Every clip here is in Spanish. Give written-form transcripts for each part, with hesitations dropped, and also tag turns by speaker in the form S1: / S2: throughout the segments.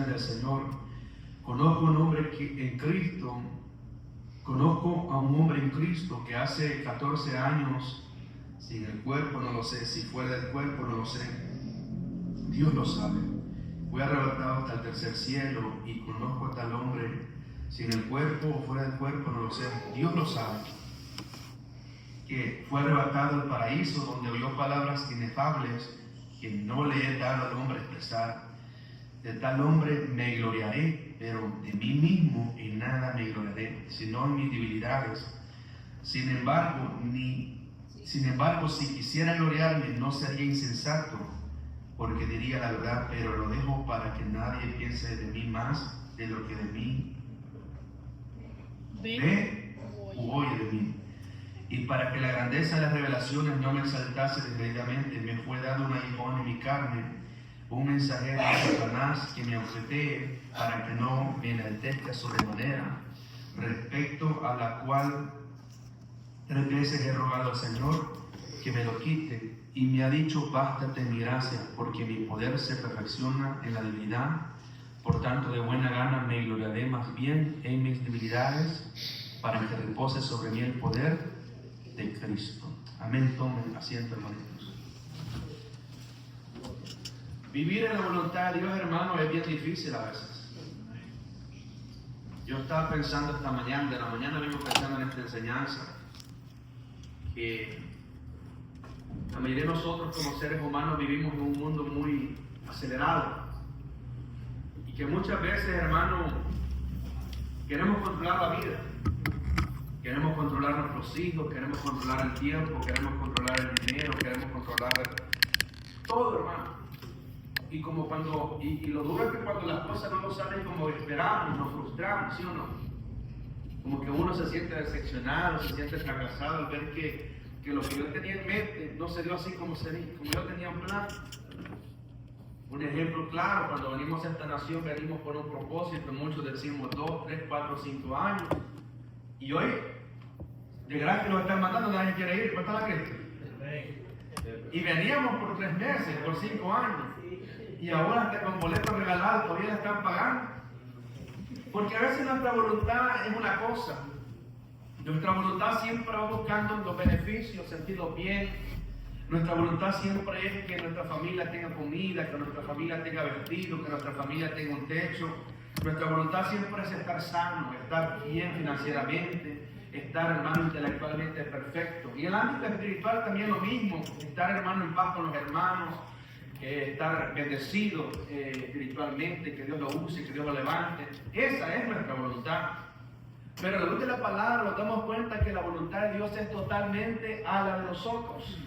S1: revelaciones del Señor. Conozco a un hombre en Cristo que hace 14 años, sin el cuerpo no lo sé, si fuera del cuerpo no lo sé, Dios lo sabe. Fue arrebatado hasta el tercer cielo y conozco a tal hombre, sin el cuerpo o fuera del cuerpo no lo sé, Dios lo sabe, que fue arrebatado al paraíso donde oyó palabras inefables que no le he dado al hombre expresar. De tal hombre me gloriaré, pero de mí mismo en nada me gloriaré, sino en mis debilidades. Sin embargo, si quisiera gloriarme, no sería insensato, porque diría la verdad, pero lo dejo para que nadie piense de mí más de lo que de mí ve u oye de mí. Y para que la grandeza de las revelaciones no me exaltase desmedidamente, me fue dado un aguijón en mi carne, un mensajero de Satanás que me objetee, para que no me enaltezca sobremanera, respecto a la cual 3 veces he rogado al Señor que me lo quite, y me ha dicho: bástate mi gracia, porque mi poder se perfecciona en la debilidad. Por tanto, de buena gana me gloriaré más bien en mis debilidades, para que repose sobre mí el poder de Cristo. Amén. Tomen asiento, hermanitos. Vivir en la voluntad de Dios, hermano, es bien difícil a veces. Yo estaba pensando esta mañana, de la mañana vengo pensando en esta enseñanza, que la mayoría de nosotros como seres humanos vivimos en un mundo muy acelerado y que muchas veces, hermano, queremos controlar la vida, queremos controlar nuestros hijos, queremos controlar el tiempo, queremos controlar el dinero, queremos controlar todo, hermano. Y como cuando, y lo duro es que cuando las cosas no nos salen como esperamos, nos frustramos, ¿sí o no? Como que uno se siente decepcionado, se siente fracasado al ver que lo que yo tenía en mente no se dio así como yo tenía un plan. Un ejemplo claro, cuando venimos a esta nación, venimos por un propósito, muchos decimos 2, 3, 4, 5 años. Y hoy, de gratis nos están mandando, nadie quiere ir, ¿cuánto la Cristo? Y veníamos por 3 meses, por 5 años. Y ahora hasta con boletos regalados todavía la están pagando. Porque a veces nuestra voluntad es una cosa. Nuestra voluntad siempre va buscando los beneficios, sentirnos bien. Nuestra voluntad siempre es que nuestra familia tenga comida, que nuestra familia tenga vestido, que nuestra familia tenga un techo. Nuestra voluntad siempre es estar sano, estar bien financieramente, estar, hermano, intelectualmente perfecto. Y en el ámbito espiritual también lo mismo, estar, hermano, en paz con los hermanos, estar bendecido espiritualmente, que Dios lo use, que Dios lo levante. Esa es nuestra voluntad. Pero a la luz de la palabra nos damos cuenta que la voluntad de Dios es totalmente a la de nosotros.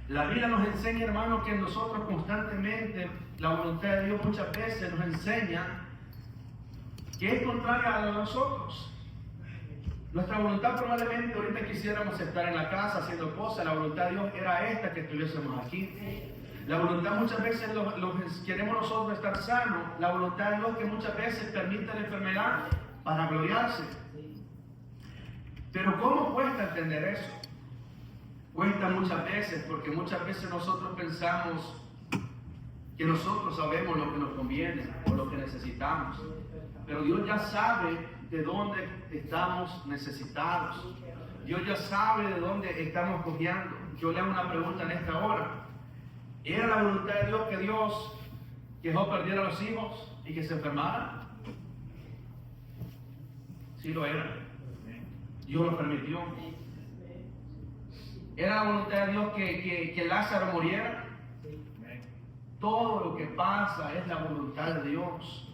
S1: La Biblia nos enseña, hermano, que nosotros constantemente, la voluntad de Dios muchas veces nos enseña que es contraria a la de nosotros. Nuestra voluntad probablemente ahorita quisiéramos estar en la casa haciendo cosas, la voluntad de Dios era esta, que estuviésemos aquí. La voluntad muchas veces queremos nosotros estar sanos, la voluntad de Dios que muchas veces permite la enfermedad para gloriarse. Pero ¿cómo cuesta entender eso? Cuesta muchas veces, porque muchas veces nosotros pensamos que nosotros sabemos lo que nos conviene o lo que necesitamos. Pero Dios ya sabe de dónde estamos necesitados. Dios ya sabe de dónde estamos cojeando. Yo le hago una pregunta en esta hora. ¿Era la voluntad de Dios que Job perdiera a los hijos y que se enfermara? Sí lo era. Dios lo permitió. ¿Era la voluntad de Dios que Lázaro muriera? Todo lo que pasa es la voluntad de Dios.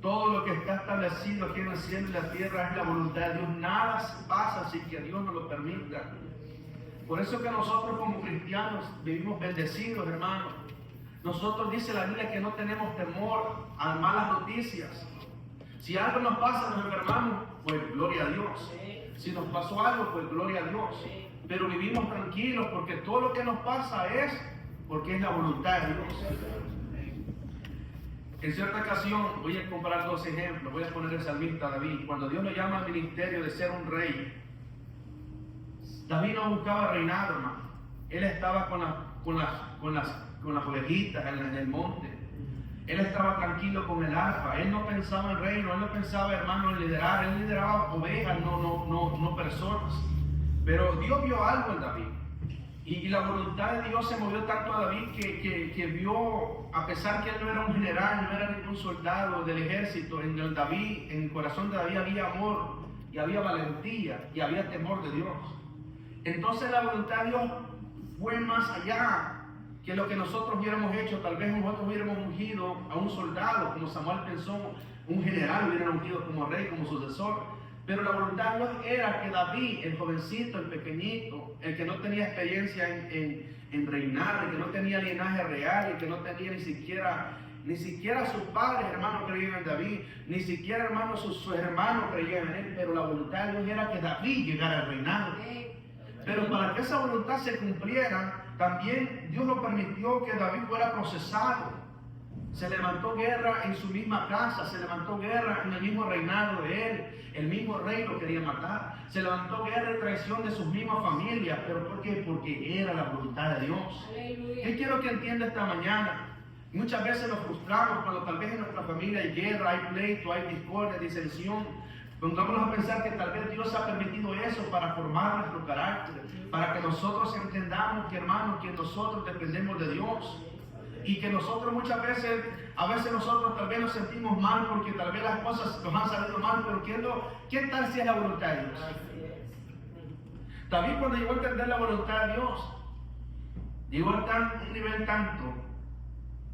S1: Todo lo que está establecido aquí en el cielo y la tierra es la voluntad de Dios. Nada pasa sin que Dios nos lo permita. Por eso que nosotros como cristianos vivimos bendecidos, hermanos. Nosotros dice la Biblia que no tenemos temor a malas noticias. Si algo nos pasa, nos enfermamos, pues gloria a Dios. Si nos pasó algo, pues gloria a Dios. Pero vivimos tranquilos porque todo lo que nos pasa es porque es la voluntad de Dios. En cierta ocasión, voy a comparar 2 ejemplos. Voy a poner el salmista David. Cuando Dios lo llama al ministerio de ser un rey, David no buscaba reinado, hermano. Él estaba con las ovejitas en el monte. Él estaba tranquilo con el arpa. Él no pensaba en reino, él no pensaba, hermano, en liderar. Él lideraba ovejas, no personas. Pero Dios vio algo en David. Y la voluntad de Dios se movió tanto a David que vio, a pesar que él no era un general, no era ningún soldado del ejército, en el corazón de David había amor y había valentía y había temor de Dios. Entonces la voluntad de Dios fue más allá que lo que nosotros hubiéramos hecho. Tal vez nosotros hubiéramos ungido a un soldado, como Samuel pensó, un general hubiera ungido como rey, como sucesor. Pero la voluntad de Dios era que David, el jovencito, el pequeñito, el que no tenía experiencia en reinar, el que no tenía linaje real, el que no tenía ni siquiera sus padres, hermanos, creían en David, ni siquiera, hermanos, sus hermanos creían en él, pero la voluntad de Dios era que David llegara al reinado. Pero para que esa voluntad se cumpliera, también Dios lo permitió que David fuera procesado. Se levantó guerra en su misma casa, se levantó guerra en el mismo reinado de él. El mismo rey lo quería matar. Se levantó guerra y traición de sus mismas familias. ¿Pero por qué? Porque era la voluntad de Dios. Aleluya. Yo quiero que entienda esta mañana. Muchas veces nos frustramos cuando tal vez en nuestra familia hay guerra, hay pleito, hay discordia, disensión. Pongámonos a pensar que tal vez Dios ha permitido eso para formar nuestro carácter, para que nosotros entendamos que, hermanos, que nosotros dependemos de Dios. Y que nosotros muchas veces, a veces nosotros tal vez nos sentimos mal porque tal vez las cosas nos han salido mal, pero ¿qué tal si es la voluntad de Dios? David, cuando llegó a entender la voluntad de Dios, llegó a un nivel tanto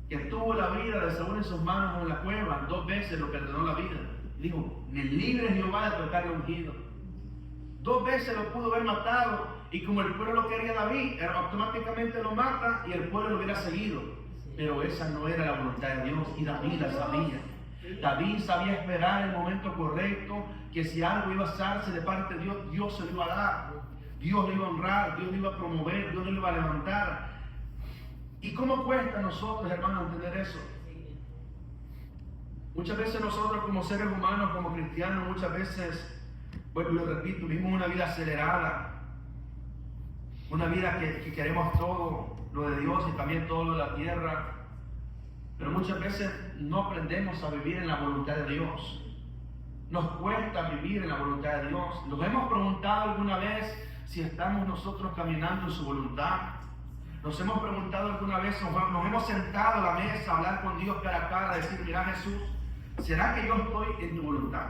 S1: que tuvo la vida de Saúl en sus manos en la cueva. 2 veces lo perdonó la vida. Dijo: me libre Jehová de tocar el ungido. 2 veces lo pudo haber matado, y como el pueblo lo quería a David, automáticamente lo mata y el pueblo lo hubiera seguido. Pero esa no era la voluntad de Dios, y David la sabía. David sabía esperar el momento correcto, que si algo iba a hacerse de parte de Dios, Dios se lo iba a dar. Dios lo iba a honrar, Dios lo iba a promover, Dios lo iba a levantar. ¿Y cómo cuesta a nosotros, hermanos, entender eso? Muchas veces nosotros como seres humanos, como cristianos, muchas veces, bueno, lo repito, vivimos una vida acelerada. Una vida que queremos todo lo de Dios y también todo lo de la tierra. Pero muchas veces no aprendemos a vivir en la voluntad de Dios. Nos cuesta vivir en la voluntad de Dios. ¿Nos hemos preguntado alguna vez si estamos nosotros caminando en su voluntad? Nos hemos preguntado alguna vez, nos hemos sentado a la mesa a hablar con Dios cara a cara, a decir: mira, Jesús, ¿será que yo estoy en tu voluntad?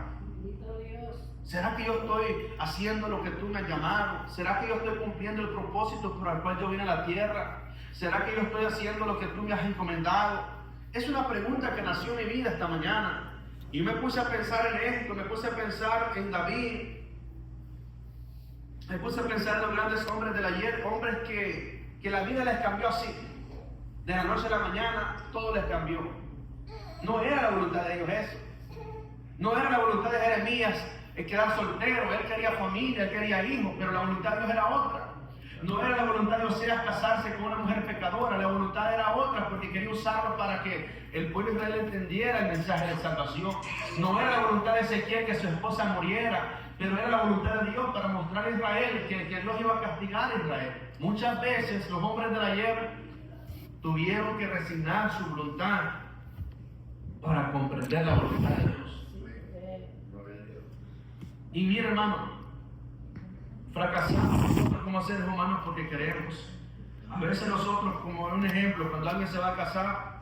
S1: ¿Será que yo estoy haciendo lo que tú me has llamado? ¿Será que yo estoy cumpliendo el propósito por el cual yo vine a la tierra? ¿Será que yo estoy haciendo lo que tú me has encomendado? Es una pregunta que nació en mi vida esta mañana. Y me puse a pensar en esto, me puse a pensar en David. Me puse a pensar en los grandes hombres del ayer, hombres que la vida les cambió así. De la noche a la mañana, todo les cambió. No era la voluntad de ellos eso. No era la voluntad de Jeremías el quedar soltero. Él quería familia, él quería hijos, pero la voluntad de Dios era otra. No era la voluntad de Oseas casarse con una mujer pecadora, la voluntad era otra, porque quería usarlo para que el pueblo de Israel entendiera el mensaje de salvación. No era la voluntad de Ezequiel que su esposa muriera, pero era la voluntad de Dios para mostrar a Israel que Dios iba a castigar a Israel. Muchas veces los hombres del ayer tuvieron que resignar su voluntad para comprender la voluntad de Dios. Y mira, hermano, fracasamos nosotros como seres humanos porque queremos. A veces nosotros, como un ejemplo, cuando alguien se va a casar,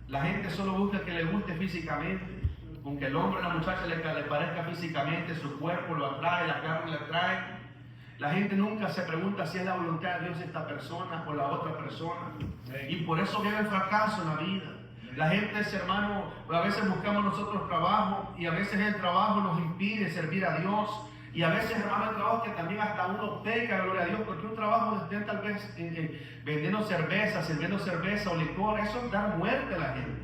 S1: la gente solo busca que le guste físicamente. Con que el hombre o la muchacha le parezca físicamente, su cuerpo lo atrae, la carne le atrae. La gente nunca se pregunta si es la voluntad de Dios esta persona o la otra persona. Y por eso viene el fracaso en la vida. La gente, hermano, a veces buscamos nosotros trabajo y a veces el trabajo nos impide servir a Dios. Y a veces, hermano, el trabajo que también hasta uno peca, gloria a Dios, porque un trabajo donde estén tal vez vendiendo cerveza, sirviendo cerveza o licor, eso es dar muerte a la gente,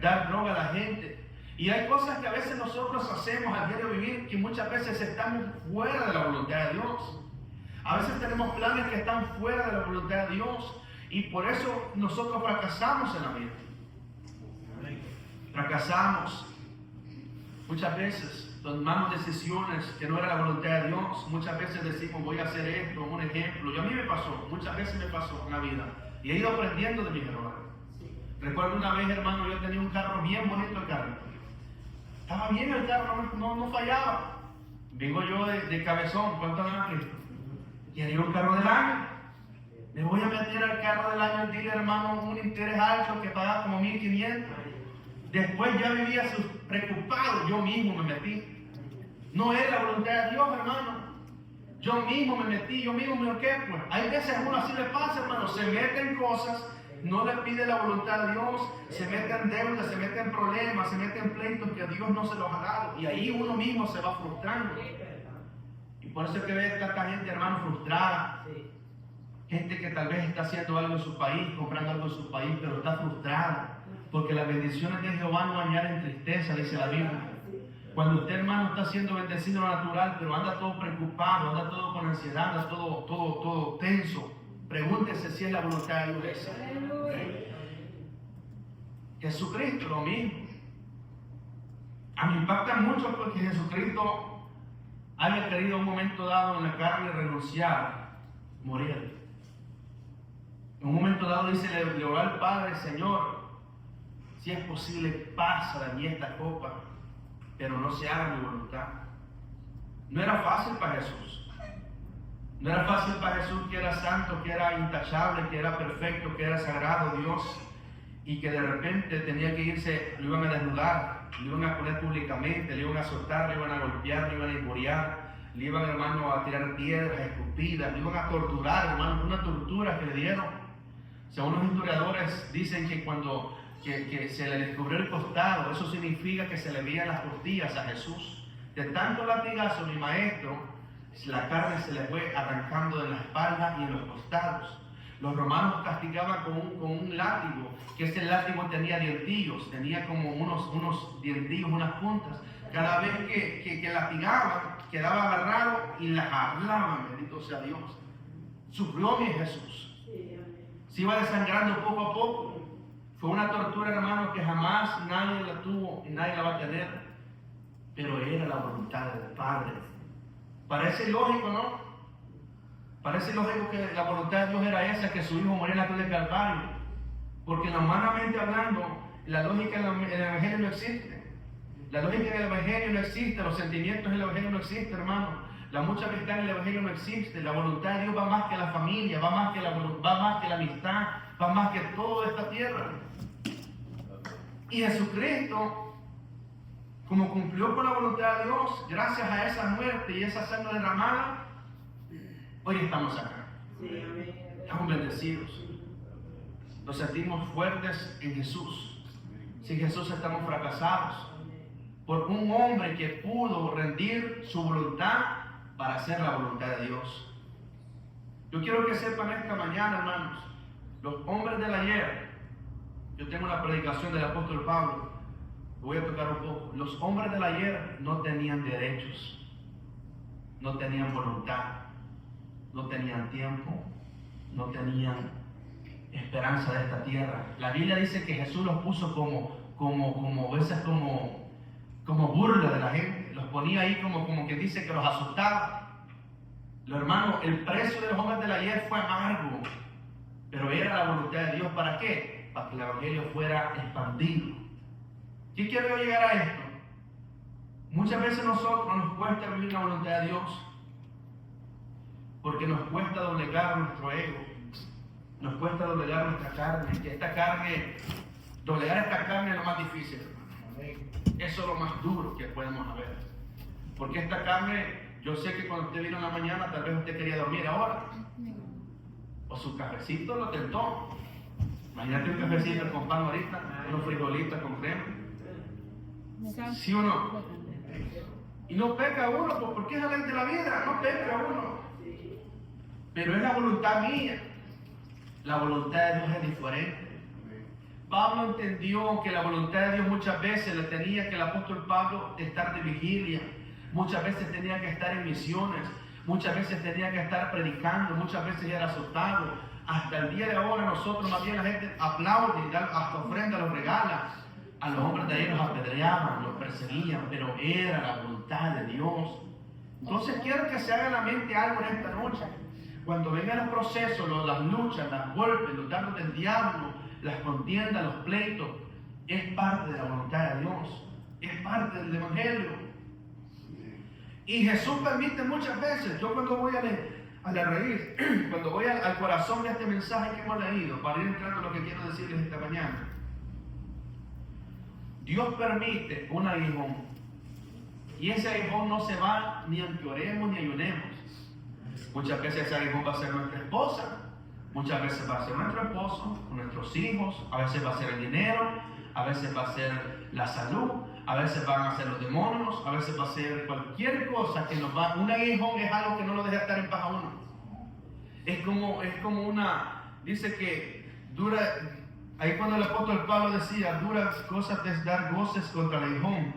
S1: dar droga a la gente. Y hay cosas que a veces nosotros hacemos al diario vivir que muchas veces estamos fuera de la voluntad de Dios. A veces tenemos planes que están fuera de la voluntad de Dios y por eso nosotros fracasamos en la vida. Fracasamos. Muchas veces tomamos decisiones que no era la voluntad de Dios. Muchas veces decimos: voy a hacer esto, un ejemplo. Y a mí me pasó, muchas veces me pasó en la vida. Y he ido aprendiendo de mis errores. Recuerdo una vez, hermano, yo tenía un carro bien bonito, el carro. Estaba bien el carro, no fallaba. Vengo yo de cabezón, ¿cuánto gana Cristo? Quería un carro del año. Me voy a meter al carro del año, dile, hermano, un interés alto que pagaba como 1.500. Después ya vivía preocupado, yo mismo me metí. No es la voluntad de Dios, hermano. Yo mismo me metí, yo mismo me orqué. Pues hay veces a uno así le pasa, hermano, se mete en cosas, no le pide la voluntad de Dios, se mete en deudas, se mete en problemas, se mete en pleitos que a Dios no se los ha dado. Y ahí uno mismo se va frustrando. Y por eso es que ve tanta gente, hermano, frustrada. Gente que tal vez está haciendo algo en su país, comprando algo en su país, pero está frustrada. Porque las bendiciones de Jehová no añaden tristeza, dice la Biblia. Cuando usted, hermano, está siendo bendecido en lo natural, pero anda todo preocupado, anda todo con ansiedad, anda todo tenso, pregúntese si es la voluntad de Dios esa. Jesucristo, lo mismo. A mí me impacta mucho porque Jesucristo había querido un momento dado en la carne renunciar, morir. En un momento dado dice, le oró al Padre, Señor, si es posible, pasa de mí esta copa, pero no se haga mi voluntad. No era fácil para Jesús. No era fácil para Jesús, que era santo, que era intachable, que era perfecto, que era sagrado Dios, y que de repente tenía que irse, lo iban a desnudar, lo iban a poner públicamente, le iban a azotar, le iban a golpear, le iban a injuriar, le iban, hermano, a tirar piedras, escupidas, le iban a torturar, hermano, una tortura que le dieron. Según los historiadores dicen que cuando que se le descubrió el costado, eso significa que se le veían las costillas a Jesús. De tanto latigazo, mi maestro, la carne se le fue arrancando de la espalda y en los costados. Los romanos castigaban con un látigo, que ese látigo tenía dientillos, tenía como unos dientillos, unas puntas. Cada vez que latigaban, quedaba agarrado y la hablaban, bendito sea Dios. Sufrió mi Jesús. Se iba desangrando poco a poco. Fue una tortura, hermano, que jamás nadie la tuvo y nadie la va a tener. Pero era la voluntad del Padre. Parece lógico, ¿no? Parece lógico que la voluntad de Dios era esa, que su Hijo muriera en la cruz del Calvario. Porque humanamente hablando, la lógica en el Evangelio no existe. La lógica en el Evangelio no existe, los sentimientos en el Evangelio no existen, hermano. La mucha amistad en el Evangelio no existe. La voluntad de Dios va más que la familia, va más que la amistad, va más que toda esta tierra. Y Jesucristo, como cumplió con la voluntad de Dios, gracias a esa muerte y esa sangre derramada, hoy estamos acá. Estamos bendecidos. Nos sentimos fuertes en Jesús. Sin Jesús estamos fracasados. Por un hombre que pudo rendir su voluntad para hacer la voluntad de Dios. Yo quiero que sepan esta mañana, hermanos, los hombres del ayer. Yo tengo una predicación del apóstol Pablo. Voy a tocar un poco. Los hombres del ayer no tenían derechos, no tenían voluntad, no tenían tiempo, no tenían esperanza de esta tierra. La Biblia dice que Jesús los puso como burla de la gente. Los ponía ahí como que dice que los asustaba. Los hermanos, el precio de los hombres del ayer fue amargo, pero era la voluntad de Dios. ¿Para qué? Para que el Evangelio fuera expandido. ¿Qué quiero yo llegar a esto? Muchas veces nosotros nos cuesta vivir la voluntad de Dios, porque nos cuesta doblegar nuestro ego, nos cuesta doblegar nuestra carne, que esta carne, doblegar esta carne es lo más difícil, hermano. Eso es lo más duro que podemos haber. Porque esta carne, yo sé que cuando usted vino en la mañana, tal vez usted quería dormir ahora, o su cafecito lo tentó. Imagínate un cafecito con pan ahorita, unos frijolitos con crema. ¿Sí o no? Y no peca uno, pues porque es la ley de la vida, no peca uno. Pero es la voluntad mía. La voluntad de Dios es diferente. Pablo entendió que la voluntad de Dios muchas veces le tenía que el apóstol Pablo estar de vigilia, muchas veces tenía que estar en misiones, muchas veces tenía que estar predicando, muchas veces era azotado. Hasta el día de ahora nosotros, más bien la gente aplaude y hasta ofrenda los regala. A los hombres de ahí los apedreaban, los perseguían, pero era la voluntad de Dios. Entonces quiero que se haga en la mente algo en esta noche. Cuando vengan los procesos, las luchas, los golpes, los dardos del diablo, las contiendas, los pleitos, es parte de la voluntad de Dios, es parte del Evangelio. Y Jesús permite muchas veces, yo cuando voy a la raíz, cuando voy al corazón de este mensaje que hemos leído, para ir entrando en lo que quiero decirles esta mañana, Dios permite un aguijón, y ese aguijón no se va ni aunque oremos ni ayunemos. Muchas veces ese aguijón va a ser nuestra esposa, muchas veces va a ser nuestro esposo, nuestros hijos, a veces va a ser el dinero, a veces va a ser la salud, a veces van a ser los demonios, a veces va a ser cualquier cosa que nos va. Un aguijón es algo que no lo deja estar en paz a uno. Es como una, dice que dura, ahí cuando el apóstol Pablo decía, duras cosas es dar goces contra el aguijón.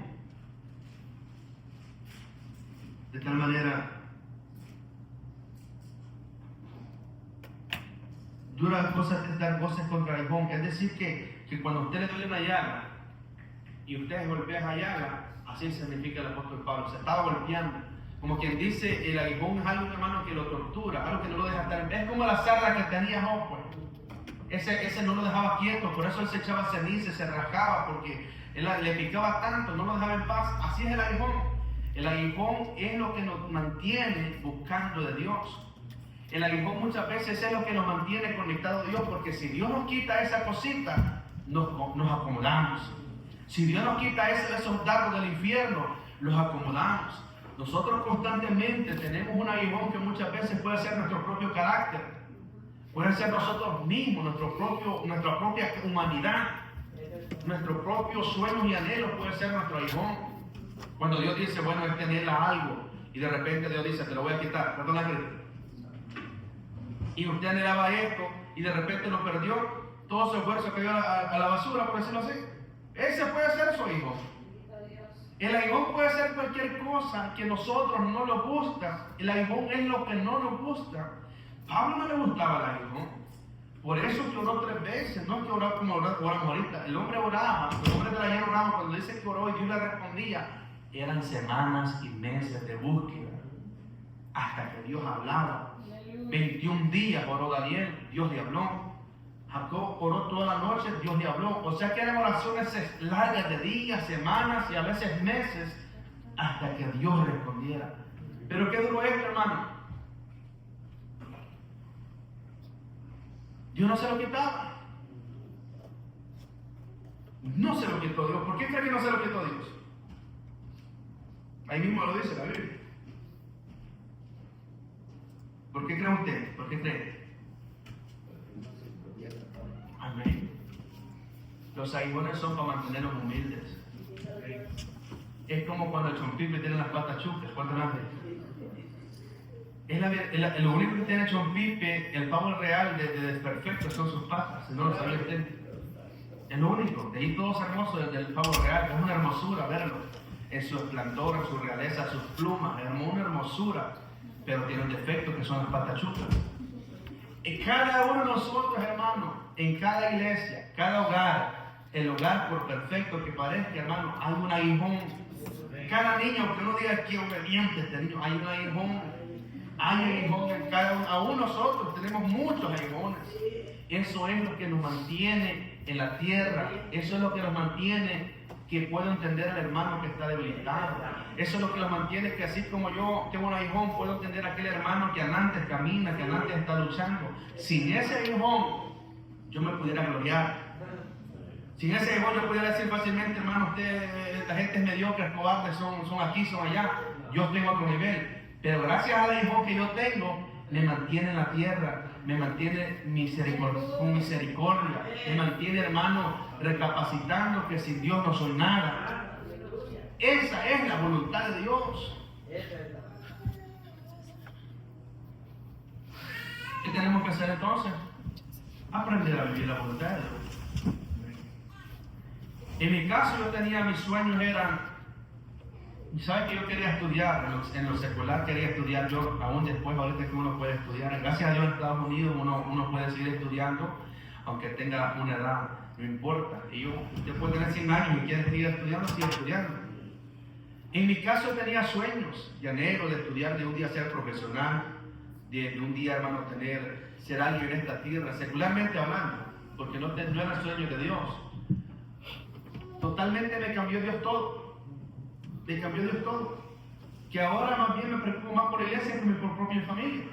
S1: De tal manera, duras cosas es dar goces contra el aguijón. Es decir que cuando usted le duele una llaga, y usted golpea esa llaga, así significa el apóstol Pablo, se estaba golpeando. Como quien dice, el aguijón es algo, hermano, que lo tortura, algo que no lo deja estar. Es como la sarna que tenía Job, pues. Ese no lo dejaba quieto, por eso él se echaba ceniza, se rascaba, porque él le picaba tanto, no lo dejaba en paz. Así es el aguijón. El aguijón es lo que nos mantiene buscando de Dios. El aguijón muchas veces es lo que nos mantiene conectados a Dios, porque si Dios nos quita esa cosita, nos acomodamos. Si Dios nos quita esos dardos del infierno, los acomodamos. Nosotros constantemente tenemos un aguijón que muchas veces puede ser nuestro propio carácter, puede ser nosotros mismos, nuestra propia humanidad, nuestros propios sueños y anhelos puede ser nuestro aguijón. Cuando Dios dice, bueno, es tenerla algo, y de repente Dios dice, te lo voy a quitar, perdona, y usted anhelaba esto, y de repente lo perdió, todo su esfuerzo cayó a la basura, por decirlo así. Ese puede ser su aguijón. El aguijón puede ser cualquier cosa que nosotros no nos gusta. El aguijón es lo que no nos gusta. Pablo no le gustaba el aguijón. Por eso que oró 3 veces. No es que oraba como oramos ahorita. El hombre oraba, el hombre de la llana oraba. Cuando dice que oró y Dios le respondía, eran semanas y meses de búsqueda hasta que Dios hablaba. 21 días oró Daniel, Dios le habló. Jacob oró toda la noche, Dios le habló. O sea que eran oraciones largas de días, semanas y a veces meses hasta que Dios respondiera. Pero qué duró esto, hermano. Dios no se lo quitaba. No se lo quitó Dios. ¿Por qué cree que no se lo quitó Dios? Ahí mismo lo dice la Biblia. ¿Por qué cree usted? ¿Por qué cree? Amén. Los aguijones son para mantenernos humildes. Es como cuando el chompipe tiene las patas chucas. ¿Cuánto más es lo único que tiene el chompipe, el pavo real de desperfecto son sus patas. No lo sabe usted. Es lo único. De ahí todo es hermoso del pavo real. Es una hermosura verlo. En su esplendor, en su realeza, sus plumas. Es una hermosura. Pero tiene un defecto que son las patas chucas. Y cada uno de nosotros, hermano, en cada iglesia, cada hogar, el hogar por perfecto que parezca, hermano, hay un aguijón. Cada niño, que uno diga que obediente este niño, hay un aguijón. Hay aguijón en cada uno. Aún nosotros tenemos muchos aguijones. Eso es lo que nos mantiene en la tierra. Eso es lo que nos mantiene que puedo entender al hermano que está debilitado. Eso es lo que nos mantiene que así como yo tengo un aguijón, puedo entender a aquel hermano que antes camina, que antes está luchando. Sin ese aguijón, yo me pudiera gloriar. Sin ese aguijón yo pudiera decir fácilmente, hermano, la gente es mediocre, cobarde, son aquí, son allá. Yo tengo otro nivel. Pero gracias al aguijón que yo tengo, me mantiene en la tierra, me mantiene con misericordia, me mantiene, hermano, recapacitando que sin Dios no soy nada. Esa es la voluntad de Dios. ¿Qué tenemos que hacer entonces? Aprender a vivir la voluntad de Dios. En mi caso yo tenía, mis sueños eran, ¿sabes que yo quería estudiar? En lo secular quería estudiar yo, aún después, ahorita que uno puede estudiar. Gracias a Dios en Estados Unidos uno puede seguir estudiando, aunque tenga una edad, no importa. Usted puede tener 100 años y quiere seguir estudiando, sigue estudiando. En mi caso tenía sueños y anhelos de estudiar, de un día ser profesional, de un día, hermano, ser alguien en esta tierra, secularmente hablando, porque no era el sueño de Dios. Totalmente me cambió Dios todo. Me cambió Dios todo. Que ahora más bien me preocupo más por la iglesia que por mi propia familia.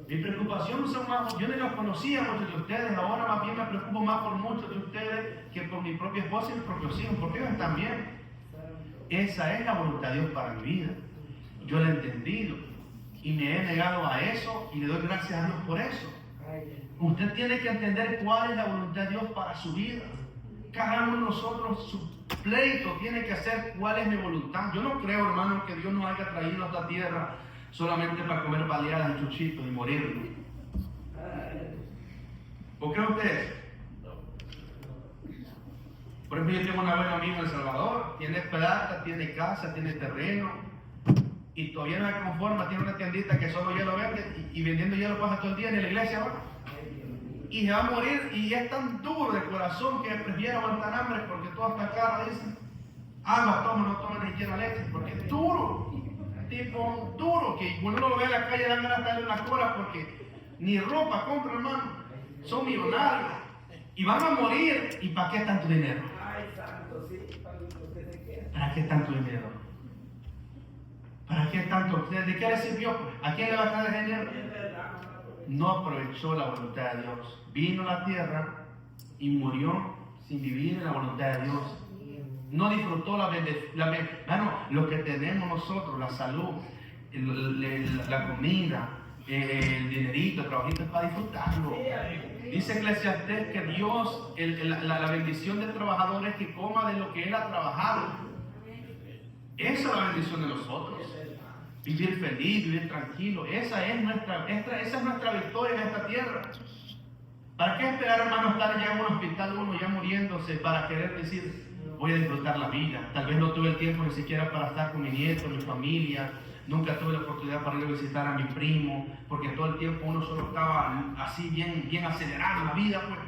S1: Mi preocupación son más, yo no los conocía muchos de ustedes, ahora más bien me preocupo más por muchos de ustedes que por mi propia esposa y mis propios hijos, porque ellos están bien. Esa es la voluntad de Dios para mi vida. Yo la he entendido y me he negado a eso y le doy gracias a Dios por eso. Usted tiene que entender cuál es la voluntad de Dios para su vida. Cada uno de nosotros, su pleito tiene que hacer cuál es mi voluntad. Yo no creo, hermano, que Dios nos haya traído a esta tierra solamente para comer baleadas y chuchitos y morir. ¿Por qué ustedes? Por ejemplo, yo tengo una buena amiga en El Salvador, tiene plata, tiene casa, tiene terreno, y todavía no se conforma, tiene una tiendita que solo hielo vende, y vendiendo hielo pasa todo el día en la iglesia, ¿no? Y se va a morir, y es tan duro de corazón que prefiere aguantar hambre porque todo está caro, dicen. Agua toma, no toma ni siquiera leche, porque es duro, tipo duro, que cuando uno lo ve en la calle dan ganas de darle una cola porque ni ropa compra, hermano. Son millonarios y van a morir. ¿Y para qué tanto dinero? ¿Para qué tanto dinero? ¿Para qué tanto? ¿De qué le sirvió? ¿A quién le va a dar el dinero? No aprovechó la voluntad de Dios. Vino a la tierra y murió sin vivir en la voluntad de Dios. No disfrutó lo que tenemos nosotros, la salud, la comida, el dinerito, el trabajito, es para disfrutarlo. Dice Eclesiastés que Dios, la bendición del trabajador es que coma de lo que él ha trabajado. Esa es la bendición de nosotros. Vivir feliz, vivir tranquilo. Esa es nuestra victoria en esta tierra. ¿Para qué esperar, hermano, estar ya en un hospital, uno ya muriéndose, para querer decir, voy a disfrutar la vida? Tal vez no tuve el tiempo ni siquiera para estar con mi nieto, mi familia. Nunca tuve la oportunidad para ir a visitar a mi primo, porque todo el tiempo uno solo estaba así bien acelerado en la vida, pues.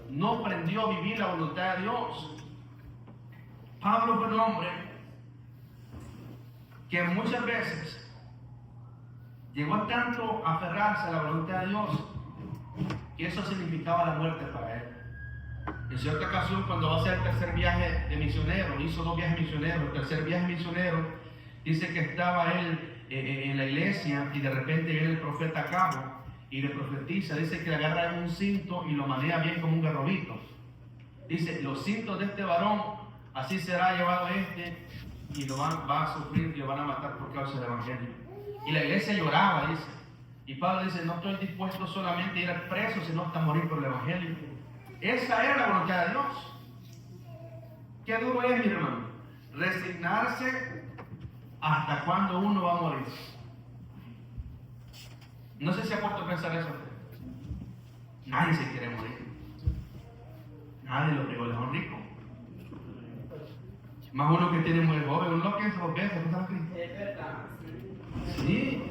S1: No aprendió a vivir la voluntad de Dios. Pablo fue un hombre que muchas veces llegó tanto a aferrarse a la voluntad de Dios que eso significaba la muerte para él. En cierta ocasión, cuando va a hacer el tercer viaje de misionero, hizo 2 viajes misioneros. El tercer viaje misionero, dice que estaba él en la iglesia y de repente viene el profeta a cabo y le profetiza. Dice que le agarra un cinto y lo maneja bien como un garrobito. Dice, los cintos de este varón, así será llevado y lo va a sufrir y lo van a matar por causa del evangelio. Y la iglesia lloraba, dice. Y Pablo dice, no estoy dispuesto solamente a ir al preso, sino hasta morir por el evangelio. Esa era la voluntad de Dios. Qué duro es, mi hermano, resignarse hasta cuando uno va a morir. No sé si ha puesto a pensar eso usted. Nadie se quiere morir. Nadie lo obligó a un rico. Más uno que tiene muy joven, uno lo piensa 2 veces, ¿no sabes qué? Es verdad. Sí.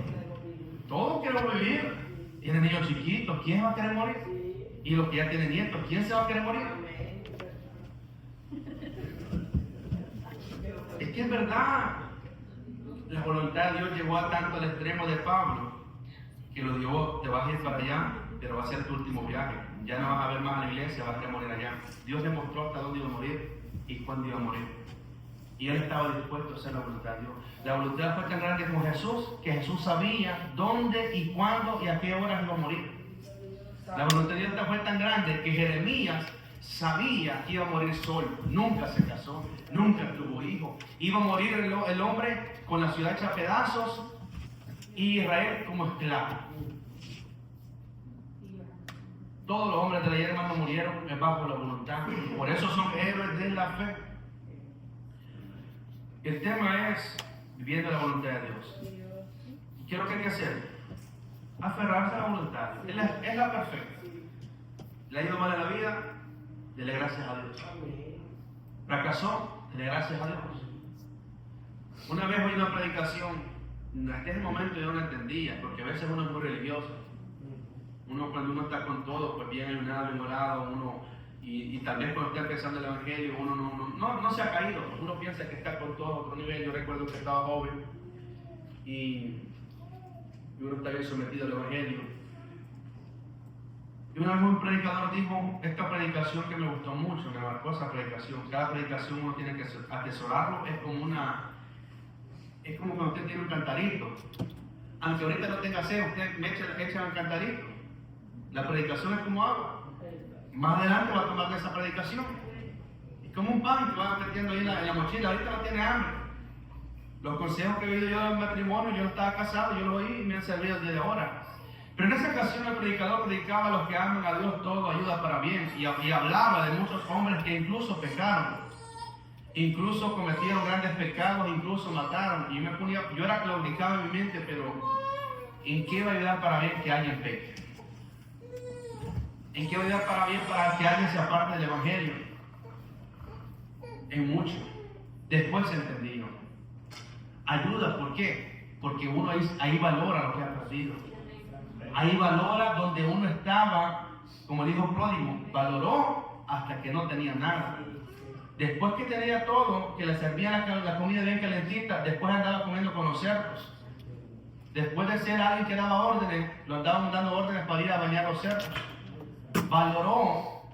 S1: Todos queremos vivir. Tienen niños chiquitos, ¿quién va a querer morir? Y los que ya tienen nietos, ¿quién se va a querer morir? Es que es verdad. La voluntad de Dios llegó a tanto al extremo de Pablo que lo dio, te vas a ir para allá, pero va a ser tu último viaje. Ya no vas a ver más a la iglesia, vas a morir allá. Dios demostró hasta dónde iba a morir y cuándo iba a morir. Y él estaba dispuesto a hacer la voluntad de Dios. La voluntad fue tan grande como Jesús, que Jesús sabía dónde y cuándo y a qué horas iba a morir. La voluntad de Dios fue tan grande que Jeremías sabía que iba a morir solo. Nunca se casó, nunca tuvo hijos. Iba a morir el hombre con la ciudad hecha a pedazos y Israel como esclavo. Todos los hombres de la hermano murieron bajo la voluntad. Por eso son héroes de la fe. El tema es viviendo la voluntad de Dios. ¿Qué es lo que hay que hacer? Aferrarse a la voluntad. Es la perfecta. ¿Le ha ido mal en la vida? Dele gracias a Dios. ¿Fracasó? Dele gracias a Dios. Una vez oí una predicación, hasta ese momento yo no la entendía, porque a veces uno es muy religioso. Cuando uno está con todo, pues bien ayunado, bien orado, y tal vez cuando está empezando el evangelio, uno no se ha caído. Uno piensa que está con todo a otro nivel. Yo recuerdo que estaba joven y y uno está bien sometido al Evangelio. Y una vez un predicador dijo, esta predicación que me gustó mucho, me marcó esa predicación. Cada predicación uno tiene que atesorarlo, es como cuando usted tiene un cantarito. Aunque ahorita no tenga sed, usted echa un cantarito. La predicación es como agua. Más adelante va a tomar de esa predicación. Es como un pan que va metiendo ahí en la mochila, ahorita no tiene hambre. Los consejos que he oído yo en matrimonio, yo no estaba casado, yo los oí y me han servido desde ahora. Pero en esa ocasión el predicador predicaba a los que aman a Dios todo ayuda para bien y hablaba de muchos hombres que incluso pecaron, incluso cometieron grandes pecados, incluso mataron. Y yo era claudicado en mi mente, pero ¿en qué va a ayudar para bien que alguien peque? ¿En qué va a ayudar para bien para que alguien se aparte del Evangelio? En mucho. Después entendí, ¿no? Ayuda, ¿por qué? Porque uno ahí valora lo que ha perdido. Ahí valora donde uno estaba, como dijo Pródigo, valoró hasta que no tenía nada. Después que tenía todo, que le servían la comida bien calentita, después andaba comiendo con los cerdos. Después de ser alguien que daba órdenes, lo andaban dando órdenes para ir a bañar los cerdos. Valoró,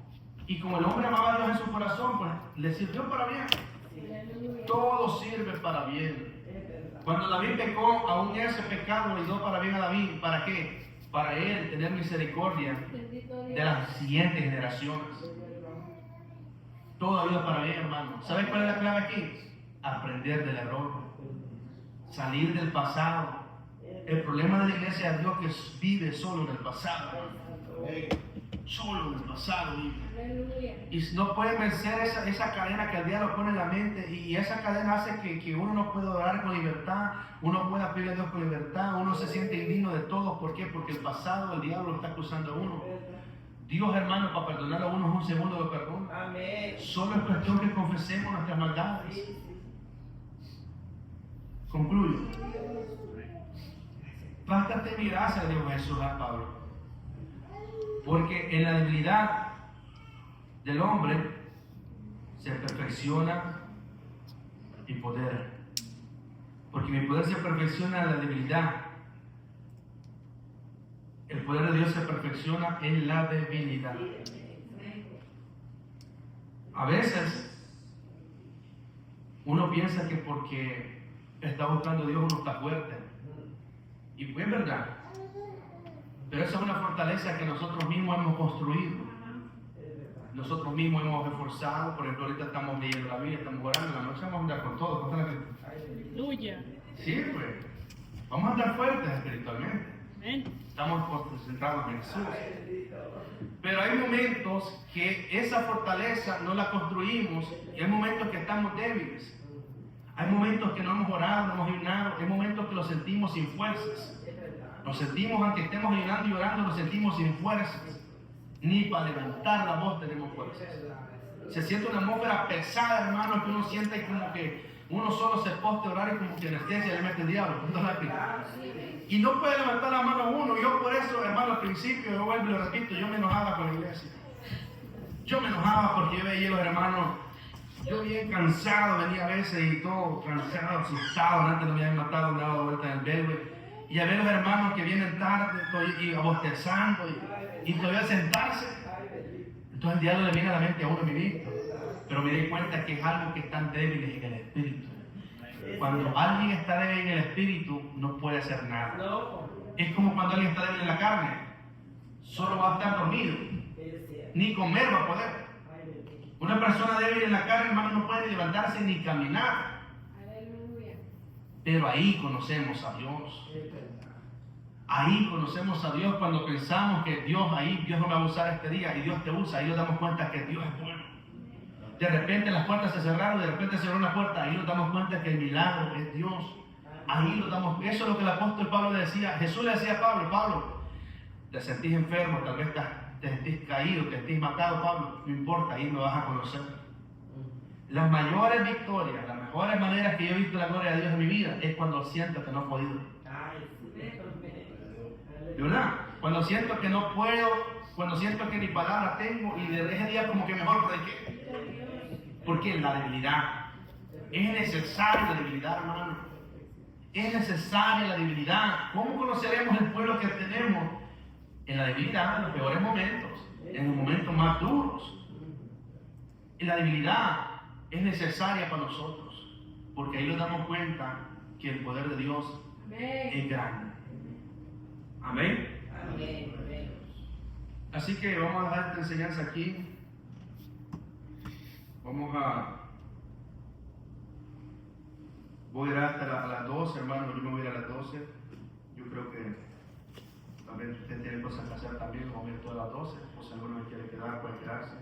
S1: y como el hombre amaba a Dios en su corazón, pues le sirvió para bien. Todo sirve para bien. Cuando David pecó, aún ese pecado le dio para bien a David. ¿Para qué? Para él tener misericordia de las siguientes generaciones. Todo ayuda para bien, hermano. ¿Sabes cuál es la clave aquí? Aprender del error. Salir del pasado. El problema de la iglesia de Dios que vive solo en el pasado. Solo en el pasado vive. Y no puede vencer esa cadena que el diablo pone en la mente. Y esa cadena hace que uno no pueda orar con libertad. Uno pueda pedirle a Dios con libertad. Uno se siente indigno de todo. ¿Por qué? Porque el pasado, el diablo lo está acusando a uno. Dios, hermano, para perdonar a uno es un segundo lo perdona. Amén. Solo es cuestión que confesemos nuestras maldades. Concluyo. Bástate mi gracia, Dios Jesús, a Pablo. Porque en la debilidad del hombre se perfecciona mi poder. Porque mi poder se perfecciona en la debilidad. El poder de Dios se perfecciona en la debilidad. A veces uno piensa que porque está buscando a Dios uno está fuerte. Y es verdad. Pero esa es una fortaleza que nosotros mismos hemos construido. Nosotros mismos hemos esforzado. Por ejemplo, ahorita estamos leyendo la Biblia, estamos orando. La noche vamos a andar con todo.
S2: Aleluya.
S1: Sí, pues. Vamos a andar fuertes espiritualmente.
S2: Amén.
S1: Estamos concentrados en Jesús. Pero hay momentos que esa fortaleza no la construimos y hay momentos que estamos débiles. Hay momentos que no hemos orado, no hemos ayunado. Hay momentos que lo sentimos sin fuerzas. Nos sentimos, aunque estemos ayunando y orando, nos sentimos sin fuerzas. Ni para levantar la voz tenemos fuerzas. Se siente una atmósfera pesada, hermano, que uno siente como que uno solo se poste a orar y como que anestesia le mete el diablo. Y no puede levantar la mano uno. Yo por eso, hermano, al principio, yo vuelvo y lo repito, yo me enojaba con la iglesia. Yo me enojaba porque yo veía a los hermanos, yo bien cansado, venía a veces y todo cansado, asustado, antes no me habían matado, me daba vuelta en el bebé. Y a ver los hermanos que vienen tarde y bostezando y todavía sentarse. Entonces el diablo le viene a la mente a uno mi vista. Pero me di cuenta que es algo que están débiles en el espíritu. Cuando alguien está débil en el espíritu, no puede hacer nada. Es como cuando alguien está débil en la carne. Solo va a estar dormido. Ni comer va a poder. Una persona débil en la carne, hermano, no puede ni levantarse ni caminar. Pero ahí conocemos a Dios. Ahí conocemos a Dios cuando pensamos que Dios no va a usar este día y Dios te usa. Ahí nos damos cuenta que Dios es bueno. De repente las puertas se cerraron, de repente se cerró una puerta. Ahí nos damos cuenta que el milagro es Dios. Ahí nos damos. Eso es lo que el apóstol Pablo le decía. Jesús le decía a Pablo: Pablo, te sentís enfermo, tal vez te sentís caído, te sentís matado, Pablo. No importa, ahí me vas a conocer. Las mayores victorias, las mejores maneras que yo he visto la gloria de Dios en mi vida es cuando siento que no he podido. ¿De verdad? Cuando siento que no puedo, cuando siento que ni palabra tengo y de ese día como que mejor prediqué. Porque la debilidad. Es necesaria la debilidad, hermano. Es necesaria la debilidad. ¿Cómo conoceremos el pueblo que tenemos? En la debilidad, en los peores momentos, en los momentos más duros. Y la debilidad es necesaria para nosotros, porque ahí nos damos cuenta que el poder de Dios es grande. Amén. Así que vamos a dar esta enseñanza aquí. Voy a ir hasta las 12, hermano. Yo me voy a ir a las 12. Yo creo que también usted tiene cosas que hacer también. Vamos a ir todas las 12. O si alguno me quiere quedar, puede quedarse.